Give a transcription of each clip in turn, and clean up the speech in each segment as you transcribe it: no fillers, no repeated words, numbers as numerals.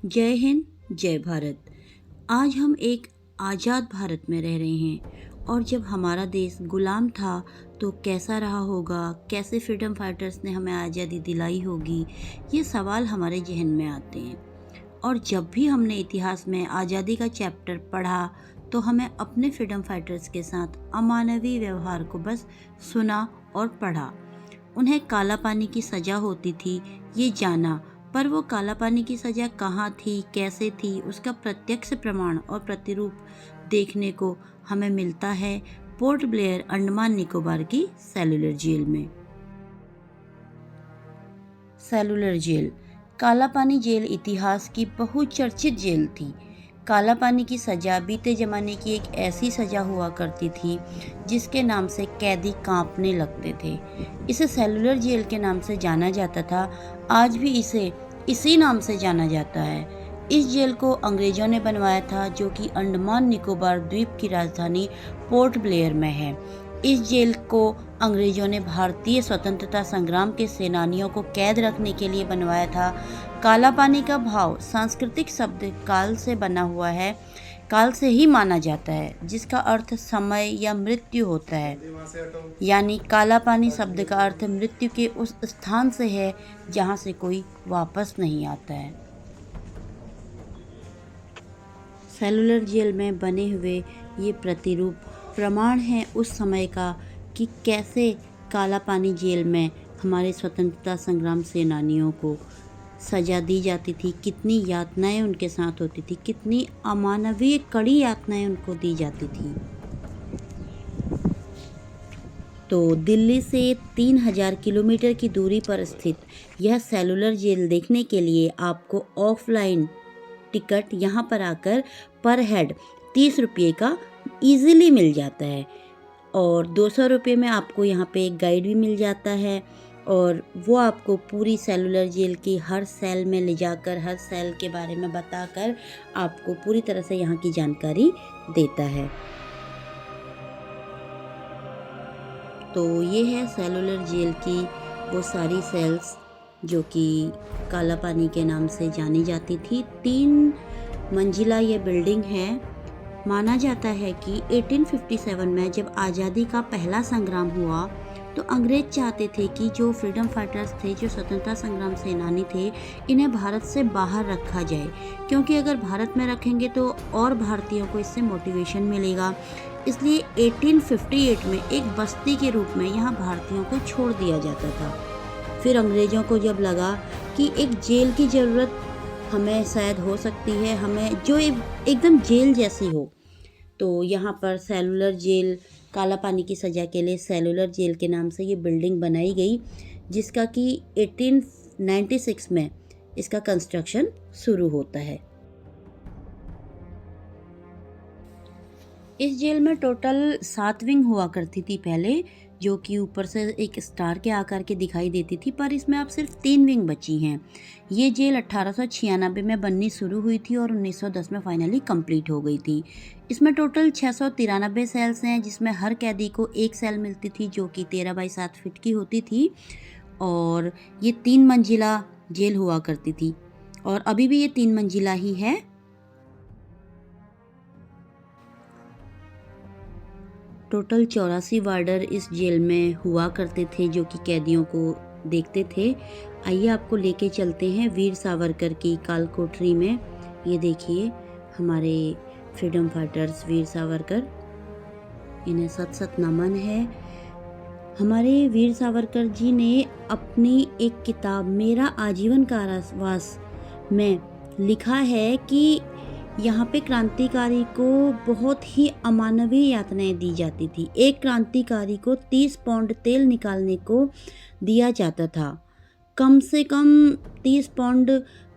जय हिंद, जय भारत। आज हम एक आज़ाद भारत में रह रहे हैं और जब हमारा देश गुलाम था तो कैसा रहा होगा, कैसे फ्रीडम फाइटर्स ने हमें आज़ादी दिलाई होगी, ये सवाल हमारे जहन में आते हैं। और जब भी हमने इतिहास में आज़ादी का चैप्टर पढ़ा तो हमें अपने फ्रीडम फाइटर्स के साथ अमानवीय व्यवहार को बस सुना और पढ़ा। उन्हें काला पानी की सज़ा होती थी ये जाना, पर वो काला पानी की सज़ा कहाँ थी, कैसे थी, उसका प्रत्यक्ष प्रमाण और प्रतिरूप देखने को हमें मिलता है पोर्ट ब्लेयर, अंडमान निकोबार की सेलुलर जेल में। सेलुलर जेल, काला पानी जेल इतिहास की बहुचर्चित जेल थी। काला पानी की सज़ा बीते ज़माने की एक ऐसी सज़ा हुआ करती थी जिसके नाम से कैदी कांपने लगते थे। इसे सेलुलर जेल के नाम से जाना जाता था। आज भी इसे इसी नाम से जाना जाता है। इस जेल को अंग्रेज़ों ने बनवाया था, जो कि अंडमान निकोबार द्वीप की राजधानी पोर्ट ब्लेयर में है। इस जेल को अंग्रेज़ों ने भारतीय स्वतंत्रता संग्राम के सेनानियों को कैद रखने के लिए बनवाया था। काला पानी का भाव सांस्कृतिक शब्द काल से बना हुआ है, काल से ही माना जाता है, जिसका अर्थ समय या मृत्यु होता है। यानी काला पानी शब्द का अर्थ मृत्यु के उस स्थान से है जहाँ से कोई वापस नहीं आता है। सेलुलर जेल में बने हुए ये प्रतिरूप प्रमाण है उस समय का कि कैसे काला पानी जेल में हमारे स्वतंत्रता संग्राम सेनानियों को सज़ा दी जाती थी, कितनी यातनाएं उनके साथ होती थी, कितनी अमानवीय कड़ी यातनाएं उनको दी जाती थी। तो दिल्ली से 3000 किलोमीटर की दूरी पर स्थित यह सेलुलर जेल देखने के लिए आपको ऑफलाइन टिकट यहाँ पर आकर पर हेड 30 रुपये का ईज़िली मिल जाता है और 200 रुपये में आपको यहाँ पे एक गाइड भी मिल जाता है और वो आपको पूरी सेलुलर जेल की हर सेल में ले जाकर हर सेल के बारे में बताकर आपको पूरी तरह से यहाँ की जानकारी देता है। तो ये है सेलुलर जेल की वो सारी सेल्स जो कि काला पानी के नाम से जानी जाती थी। 3 मंजिला ये बिल्डिंग है। माना जाता है कि 1857 में जब आज़ादी का पहला संग्राम हुआ तो अंग्रेज चाहते थे कि जो फ्रीडम फाइटर्स थे, जो स्वतंत्रता संग्राम सेनानी थे, इन्हें भारत से बाहर रखा जाए, क्योंकि अगर भारत में रखेंगे तो और भारतीयों को इससे मोटिवेशन मिलेगा। इसलिए 1858 में एक बस्ती के रूप में यहाँ भारतीयों को छोड़ दिया जाता था। फिर अंग्रेज़ों को जब लगा कि एक जेल की ज़रूरत हमें शायद हो सकती है, हमें जो एकदम जेल जैसी हो, तो यहाँ पर सेलुलर जेल, काला पानी की सज़ा के लिए सेलुलर जेल के नाम से ये बिल्डिंग बनाई गई, जिसका कि 1896 में इसका कंस्ट्रक्शन शुरू होता है। इस जेल में टोटल 7 विंग हुआ करती थी पहले, जो कि ऊपर से एक स्टार के आकार की दिखाई देती थी, पर इसमें अब सिर्फ 3 विंग बची हैं। ये जेल 1896 में बननी शुरू हुई थी और 1910 में फाइनली कंप्लीट हो गई थी। इसमें टोटल 693 सेल्स हैं, जिसमें हर कैदी को एक सेल मिलती थी जो कि 13 बाई 7 फीट की होती थी और ये 3 मंजिला जेल हुआ करती थी और अभी भी ये 3 मंजिला ही है। टोटल 84 वार्डर इस जेल में हुआ करते थे जो कि कैदियों को देखते थे। आइए आपको लेके चलते हैं वीर सावरकर की काल कोठरी में। ये देखिए हमारे फ्रीडम फाइटर्स वीर सावरकर, इन्हें सत सत नमन है। हमारे वीर सावरकर जी ने अपनी एक किताब मेरा आजीवन कारावास में लिखा है कि यहाँ पे क्रांतिकारी को बहुत ही अमानवीय यातनाएं दी जाती थी। एक क्रांतिकारी को 30 पाउंड तेल निकालने को दिया जाता था। कम से कम 30 पाउंड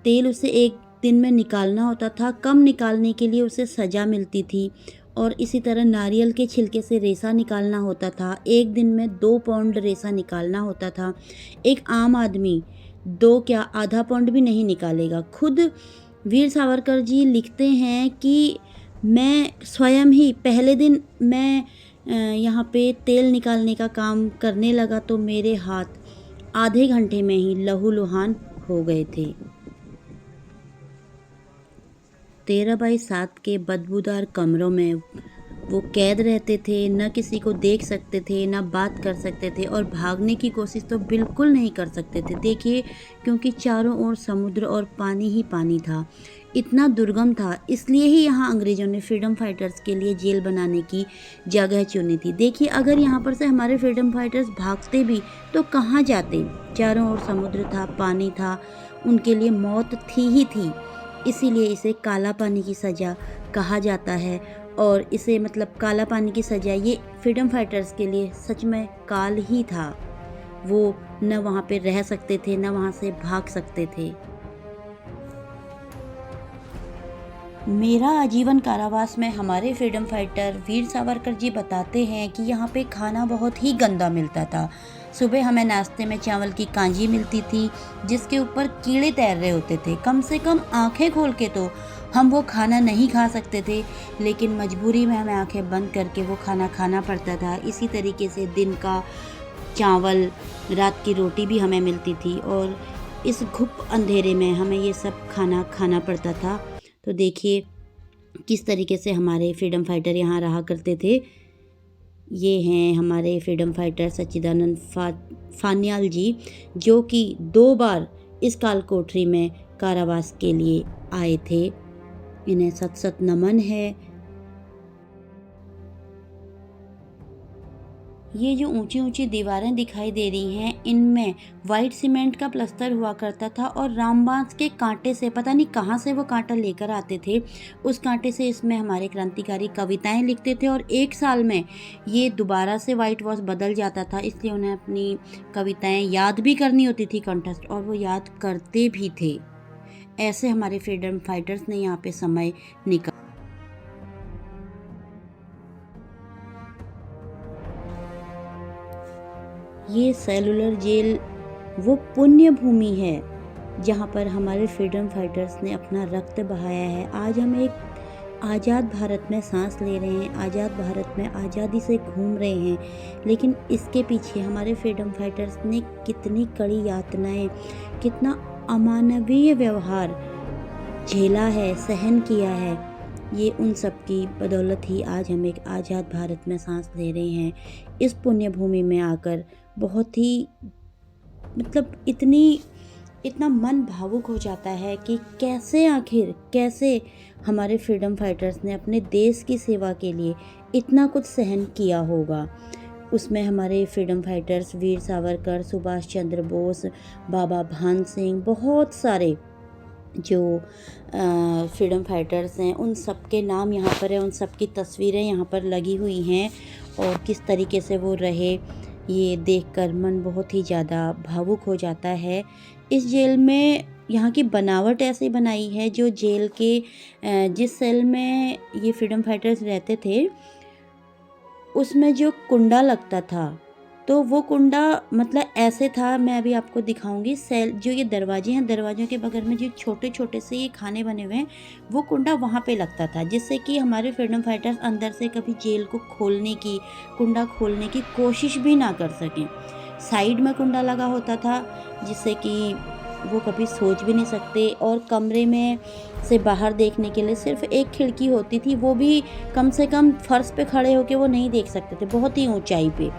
तेल उसे एक दिन में निकालना होता था। कम निकालने के लिए उसे सज़ा मिलती थी और इसी तरह नारियल के छिलके से रेसा निकालना होता था। एक दिन में 2 पाउंड रेसा निकालना होता था। एक आम आदमी 2 क्या आधा पाउंड भी नहीं निकालेगा। खुद वीर सावरकर जी लिखते हैं कि मैं स्वयं ही पहले दिन मैं यहाँ पे तेल निकालने का काम करने लगा तो मेरे हाथ आधे घंटे में ही लहूलुहान हो गए थे। 13x7 के बदबूदार कमरों में वो कैद रहते थे, न किसी को देख सकते थे, न बात कर सकते थे और भागने की कोशिश तो बिल्कुल नहीं कर सकते थे। देखिए, क्योंकि चारों ओर समुद्र और पानी ही पानी था, इतना दुर्गम था, इसलिए ही यहाँ अंग्रेज़ों ने फ्रीडम फाइटर्स के लिए जेल बनाने की जगह चुनी थी। देखिए, अगर यहाँ पर से हमारे फ्रीडम फाइटर्स भागते भी तो कहाँ जाते? चारों ओर समुद्र था, पानी था, उनके लिए मौत थी ही थी। इसीलिए इसे काला पानी की सज़ा कहा जाता है और इसे मतलब काला पानी की सज़ा ये फ्रीडम फाइटर्स के लिए सच में काल ही था। वो न वहाँ पे रह सकते थे, न वहाँ से भाग सकते थे। मेरा आजीवन कारावास में हमारे फ्रीडम फाइटर वीर सावरकर जी बताते हैं कि यहाँ पे खाना बहुत ही गंदा मिलता था। सुबह हमें नाश्ते में चावल की कांजी मिलती थी जिसके ऊपर कीड़े तैर रहे होते थे। कम से कम आंखें खोल के तो हम वो खाना नहीं खा सकते थे, लेकिन मजबूरी में हमें आंखें बंद करके वो खाना खाना पड़ता था। इसी तरीके से दिन का चावल, रात की रोटी भी हमें मिलती थी और इस घुप अंधेरे में हमें ये सब खाना खाना पड़ता था। तो देखिए किस तरीके से हमारे फ्रीडम फाइटर यहाँ रहा करते थे। ये हैं हमारे फ्रीडम फाइटर सच्चिदानंद फान्याल जी, जो कि 2 बार इस काल कोठरी में कारावास के लिए आए थे। इन्हें सत सत नमन है। ये जो ऊंची ऊंची दीवारें दिखाई दे रही हैं, इनमें वाइट सीमेंट का प्लास्टर हुआ करता था और रामबांस के कांटे से, पता नहीं कहाँ से वो कांटा लेकर आते थे, उस कांटे से इसमें हमारे क्रांतिकारी कविताएं लिखते थे और 1 साल में ये दोबारा से वाइट वॉश बदल जाता था। इसलिए उन्हें अपनी कविताएं याद भी करनी होती थी कंठस्थ, और वो याद करते भी थे। ऐसे हमारे फ्रीडम फाइटर्स ने यहाँ पे समय निकाला। ये सेलुलर जेल वो पुण्य भूमि है जहाँ पर हमारे फ्रीडम फाइटर्स ने अपना रक्त बहाया है। आज हम एक आज़ाद भारत में सांस ले रहे हैं, आज़ाद भारत में आज़ादी से घूम रहे हैं, लेकिन इसके पीछे हमारे फ्रीडम फाइटर्स ने कितनी कड़ी यातनाएं, कितना अमानवीय व्यवहार झेला है, सहन किया है। ये उन सब की बदौलत ही आज हम एक आज़ाद भारत में सांस ले रहे हैं। इस पुण्य भूमि में आकर बहुत ही मतलब इतना मन भावुक हो जाता है कि कैसे हमारे फ्रीडम फाइटर्स ने अपने देश की सेवा के लिए इतना कुछ सहन किया होगा। उसमें हमारे फ्रीडम फाइटर्स वीर सावरकर, सुभाष चंद्र बोस, बाबा भान सिंह, बहुत सारे जो फ्रीडम फाइटर्स हैं, उन सब के नाम यहाँ पर है, उन सब की तस्वीरें यहाँ पर लगी हुई हैं और किस तरीके से वो रहे, ये देखकर मन बहुत ही ज़्यादा भावुक हो जाता है। इस जेल में यहाँ की बनावट ऐसे बनाई है, जो जेल के जिस सेल में ये फ्रीडम फाइटर्स रहते थे उसमें जो कुंडा लगता था, तो वो कुंडा मतलब ऐसे था, मैं अभी आपको दिखाऊंगी। सेल जो ये दरवाजे हैं, दरवाजों के बगल में जो छोटे छोटे से ये खाने बने हुए हैं, वो कुंडा वहाँ पे लगता था, जिससे कि हमारे फ्रीडम फाइटर्स अंदर से कभी जेल को कुंडा खोलने की कोशिश भी ना कर सकें। साइड में कुंडा लगा होता था जिससे कि वो कभी सोच भी नहीं सकते, और कमरे में से बाहर देखने के लिए सिर्फ एक खिड़की होती थी, वो भी कम से कम फर्श पे खड़े होके वो नहीं देख सकते थे, बहुत ही ऊंचाई पे।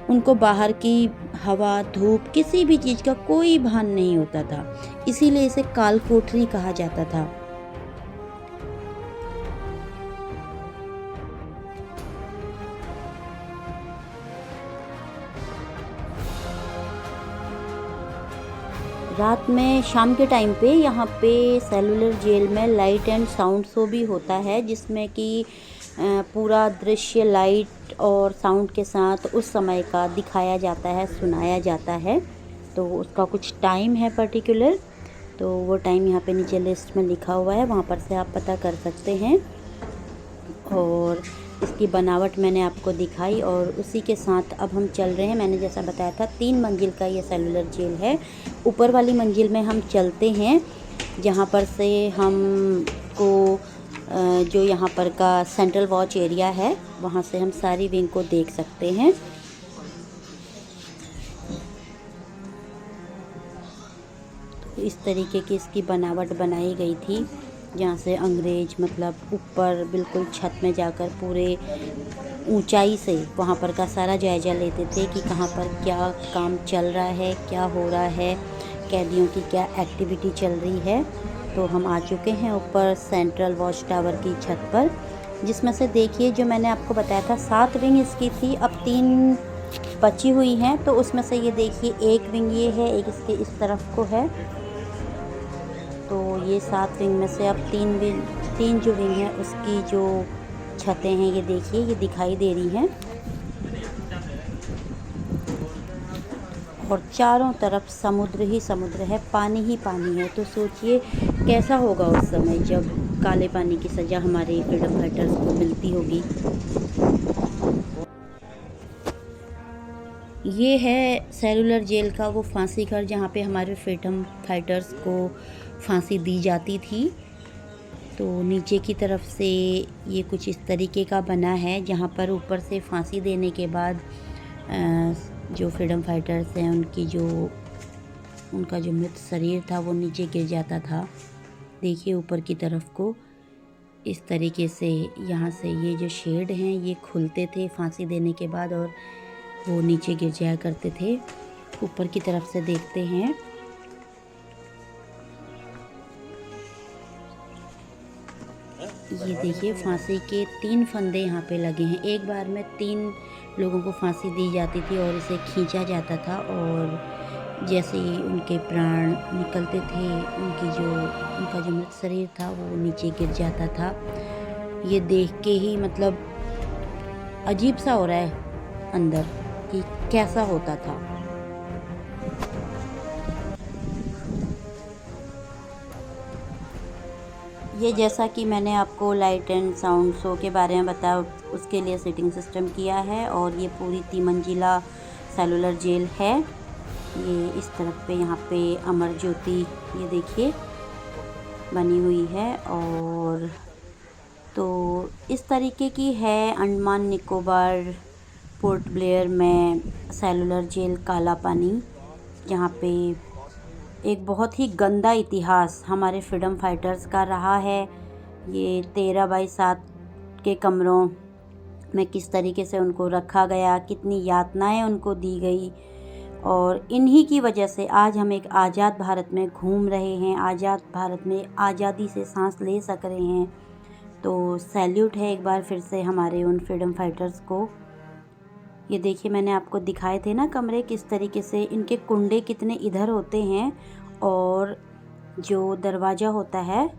उनको बाहर की हवा, धूप, किसी भी चीज़ का कोई भान नहीं होता था, इसीलिए इसे काल कोठरी कहा जाता था। रात में शाम के टाइम पे यहाँ पे सेलुलर जेल में लाइट एंड साउंड शो भी होता है, जिसमें कि पूरा दृश्य लाइट और साउंड के साथ उस समय का दिखाया जाता है, सुनाया जाता है। तो उसका कुछ टाइम है पर्टिकुलर, तो वो टाइम यहाँ पे नीचे लिस्ट में लिखा हुआ है, वहाँ पर से आप पता कर सकते हैं। और इसकी बनावट मैंने आपको दिखाई और उसी के साथ अब हम चल रहे हैं। मैंने जैसा बताया था 3 मंजिल का ये सेलुलर जेल है। ऊपर वाली मंजिल में हम चलते हैं, जहाँ पर से हमको जो यहाँ पर का सेंट्रल वॉच एरिया है, वहाँ से हम सारी विंग को देख सकते हैं। तो इस तरीके की इसकी बनावट बनाई गई थी। जहाँ से अंग्रेज मतलब ऊपर बिल्कुल छत में जाकर पूरे ऊंचाई से वहाँ पर का सारा जायज़ा लेते थे कि कहाँ पर क्या काम चल रहा है, क्या हो रहा है, कैदियों की क्या एक्टिविटी चल रही है। तो हम आ चुके हैं ऊपर सेंट्रल वॉच टावर की छत पर, जिसमें से देखिए जो मैंने आपको बताया था 7 विंग इसकी थी, अब 3 बची हुई हैं। तो उसमें से ये देखिए एक विंग ये है, एक इसके इस तरफ को है। तो ये 7 विंग में से अब 3 जो विंग है उसकी जो छतें हैं ये देखिए ये दिखाई दे रही हैं, और चारों तरफ समुद्र ही समुद्र है, पानी ही पानी है। तो सोचिए कैसा होगा उस समय जब काले पानी की सज़ा हमारे फ्रीडम फाइटर्स को मिलती होगी। ये है सेलुलर जेल का वो फांसी घर जहाँ पे हमारे फ्रीडम फाइटर्स को फांसी दी जाती थी। तो नीचे की तरफ से ये कुछ इस तरीके का बना है, जहाँ पर ऊपर से फांसी देने के बाद जो फ्रीडम फाइटर्स हैं उनका जो मृत शरीर था वो नीचे गिर जाता था। देखिए ऊपर की तरफ को इस तरीके से यहाँ से ये जो शेड हैं ये खुलते थे फांसी देने के बाद, और वो नीचे गिर जाया करते थे। ऊपर की तरफ से देखते हैं, ये देखिए फांसी के 3 फंदे यहाँ पे लगे हैं। एक बार में 3 लोगों को फांसी दी जाती थी और इसे खींचा जाता था, और जैसे ही उनके प्राण निकलते थे उनका जो मृत शरीर था वो नीचे गिर जाता था। ये देख के ही मतलब अजीब सा हो रहा है अंदर कि कैसा होता था। ये जैसा कि मैंने आपको लाइट एंड साउंड शो के बारे में बताया, उसके लिए सीटिंग सिस्टम किया है, और ये पूरी 3 मंजिला सेलुलर जेल है। ये इस तरफ पे यहाँ पे अमर ज्योति ये देखिए बनी हुई है, और तो इस तरीके की है अंडमान निकोबार पोर्ट ब्लेयर में सेलुलर जेल काला पानी, जहाँ पे एक बहुत ही गंदा इतिहास हमारे फ्रीडम फाइटर्स का रहा है। ये 13x7 के कमरों में किस तरीके से उनको रखा गया, कितनी यातनाएं उनको दी गई, और इन्हीं की वजह से आज हम एक आज़ाद भारत में घूम रहे हैं, आज़ाद भारत में आज़ादी से सांस ले सक रहे हैं। तो सैल्यूट है एक बार फिर से हमारे उन फ्रीडम फाइटर्स को। ये देखिए मैंने आपको दिखाए थे ना कमरे किस तरीके से, इनके कुंडे कितने इधर होते हैं, और जो दरवाज़ा होता है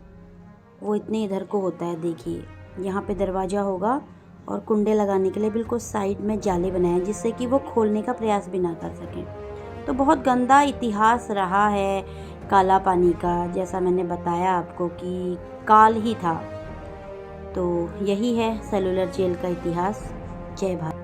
वो इतने इधर को होता है। देखिए यहाँ पे दरवाज़ा होगा और कुंडे लगाने के लिए बिल्कुल साइड में जाली बनाए हैं, जिससे कि वो खोलने का प्रयास भी ना कर सकें। तो बहुत गंदा इतिहास रहा है काला पानी का, जैसा मैंने बताया आपको कि काल ही था। तो यही है सेलुलर जेल का इतिहास। जय भारत।